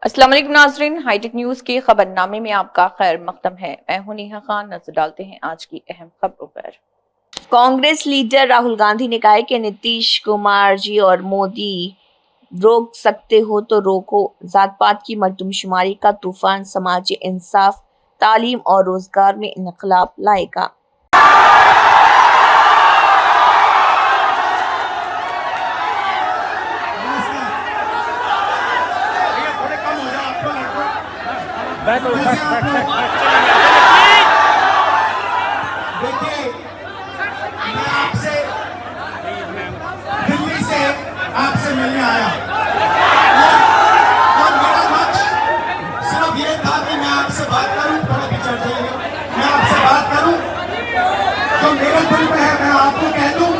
अस्सलाम वालेकुम नाज़रीन, हाईटेक न्यूज के खबरनामे में आपका खैर मकदम है। मैं हूं नेहा खान। नजर डालते हैं आज की अहम खबरों पर। कांग्रेस लीडर राहुल गांधी ने कहा है कि नीतीश कुमार जी और मोदी रोक सकते हो तो रोको। जात पात की मर्दमशुमारी का तूफान समाजी इंसाफ, तालीम और रोजगार में इनकलाब लाएगा। देखिए, मैं आपसे दिल्ली से आपसे मिलने आया और मेरा लक्ष्य सिर्फ ये था कि मैं आपसे बात करूं, थोड़ा पिक्चर चाहिए, मैं आपसे बात करूं जो मेरे दिल में है मैं आपको कह दूं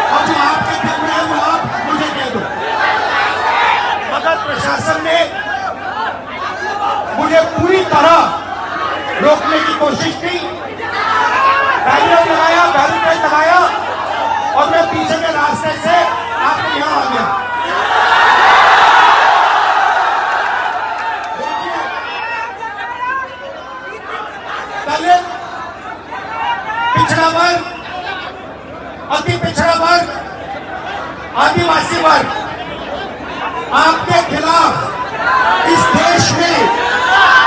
और जो आपके दिल में है वो आप मुझे कह दो। मगर प्रशासन ने मुझे पूरी तरह रोकने की कोशिश की, बैरिकेड लगाया और मैं पीछे के रास्ते से आपके यहाँ आ गया। दलित, पिछड़ा वर्ग, अति पिछड़ा वर्ग, आदिवासी वर्ग, आपके खिलाफ इस देश में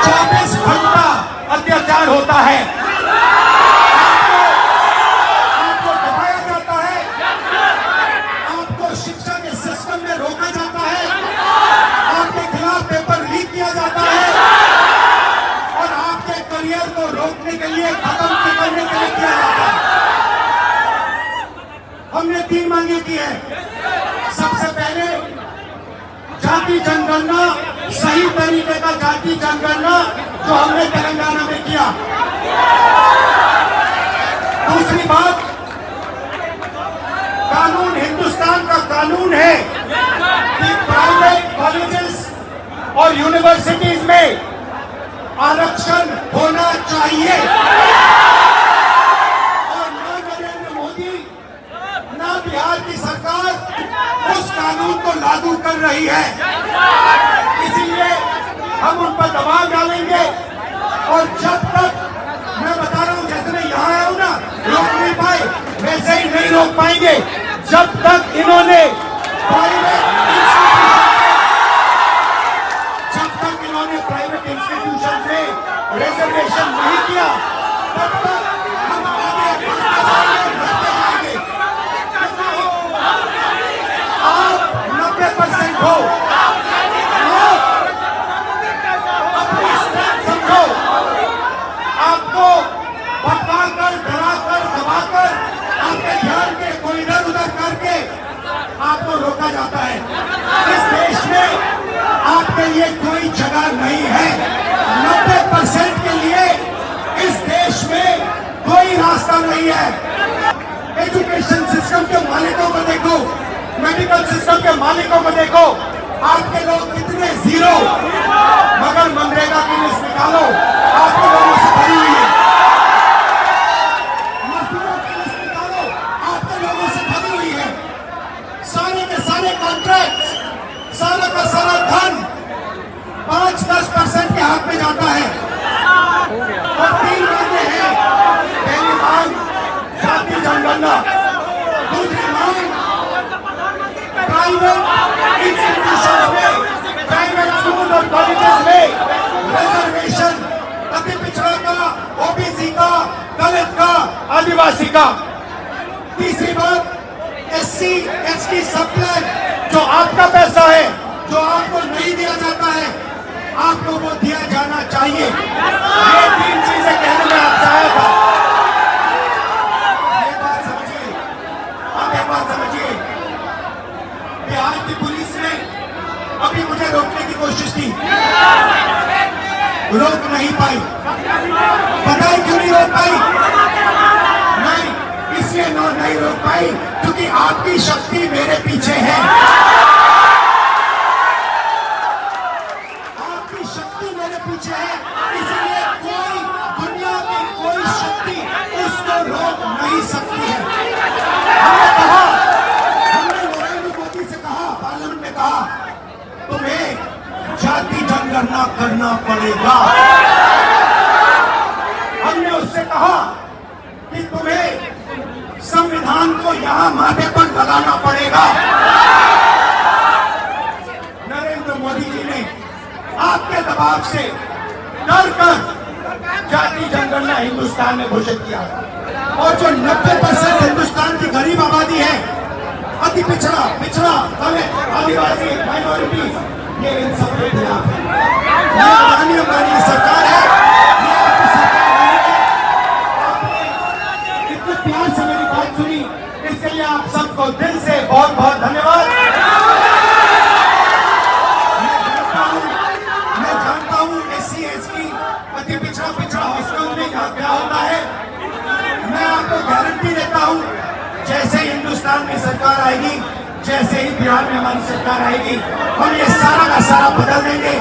24 घंटा अत्याचार होता है। आपको दबाया जाता है, आपको शिक्षा के सिस्टम में रोका जाता है, आपके खिलाफ पेपर लीक किया जाता है और आपके करियर को रोकने के लिए, खत्म करने के लिए किया जाता है। हमने 3 मांगे की है। सबसे पहले जाति जनगणना, सही तरीके का जाति जनगणना जो हमने तेलंगाना में किया। दूसरी बात, कानून हिंदुस्तान का कानून है कि प्राइवेट कॉलेजेस और यूनिवर्सिटीज में आरक्षण होना चाहिए और ना नरेंद्र मोदी ना बिहार की सरकार उस कानून को लागू कर रही है। इसीलिए हम उन पर दबाव डालेंगे और जब तक, मैं बता रहा हूं, जैसे मैं यहाँ आया हूं ना, रोक नहीं पाए, वैसे ही नहीं रोक पाएंगे जब तक इन्होंने प्राइवेट इंस्टीट्यूशन में रिजर्वेशन नहीं किया, तब तक हम आगे बढ़ते जाएंगे। आप 90% हो, आपको भटकाकर, डराकर, दबाकर, आपके ध्यान के कोई इधर उधर करके आपको रोका जाता है। इस देश में आपके लिए कोई जगह नहीं है। 90% के लिए इस देश में कोई रास्ता नहीं है। एजुकेशन सिस्टम के मालिकों को देखो, मेडिकल सिस्टम के मालिकों को देखो, आपके लोग कितने जीरो, मगर मनरेगा की लिस्ट निकालो, आपके लोगों से भरी हुई है। मजदूरों की लिस्ट निकालो, आपके लोगों से भरी हुई है। सारे के सारे कॉन्ट्रैक्ट, सारा का सारा धन 5-10% के हाथ में जाता है और 3 मांगे हैं। पहली मांग जाति जनगणना, दूसरी मांग प्राइवेट इंस्टीट्यूशन में, प्राइवेट स्कूल और कॉलेजेस में रिजर्वेशन, अति पिछड़ा का, ओबीसी का, दलित का, आदिवासी का। तीसरी बात, एससी एसटी सब प्लान, जो आपका पैसा है, जो आपको नहीं दिया जाता है, आपको वो दिया जाना चाहिए। ये 3 चीजें कहने में आपसे आया था। ये बात समझिए, आप एक बात समझिए, बिहार की पुलिस ने अभी मुझे रोकने की कोशिश की, रोक नहीं पाई। पता है क्यों नहीं रोक पाई? नहीं, इसलिए नहीं रोक पाई क्योंकि आपकी शक्ति मेरे पीछे है। आपकी शक्ति मेरे पीछे है, इसलिए कोई, दुनिया की कोई शक्ति उसको रोक नहीं सकती है। हमने कहा, हमने नरेंद्र मोदी से कहा, पार्लियामेंट में कहा, तुम्हें करना करना पड़ेगा। हमने उससे कहा कि तुम्हें संविधान को यहां माथे पर लगाना पड़ेगा। नरेंद्र मोदी जी ने आपके दबाव से डर कर जाति जनगणना हिंदुस्तान में घोषित किया, और जो 90% हिंदुस्तान की गरीब आबादी है, अति पिछड़ा दलित आदिवासी माइनॉरिटी, ये इन सब के खिलाफ है। ये अदानी अंबानी सरकार है, ये आपकी सरकार नहीं है। आपने इतने प्यार से मेरी बात सुनी, इसके लिए आप सबको दिल से बहुत बहुत धन्यवाद। मैं जानता हूँ SC ST अति पिछड़ा हॉस्टल में क्या होता है। मैं आपको गारंटी देता हूँ, जैसे ही हिंदुस्तान में सरकार आएगी, जैसे ही बिहार में हमारी सरकार आएगी, हम ये सारा का सारा बदल देंगे।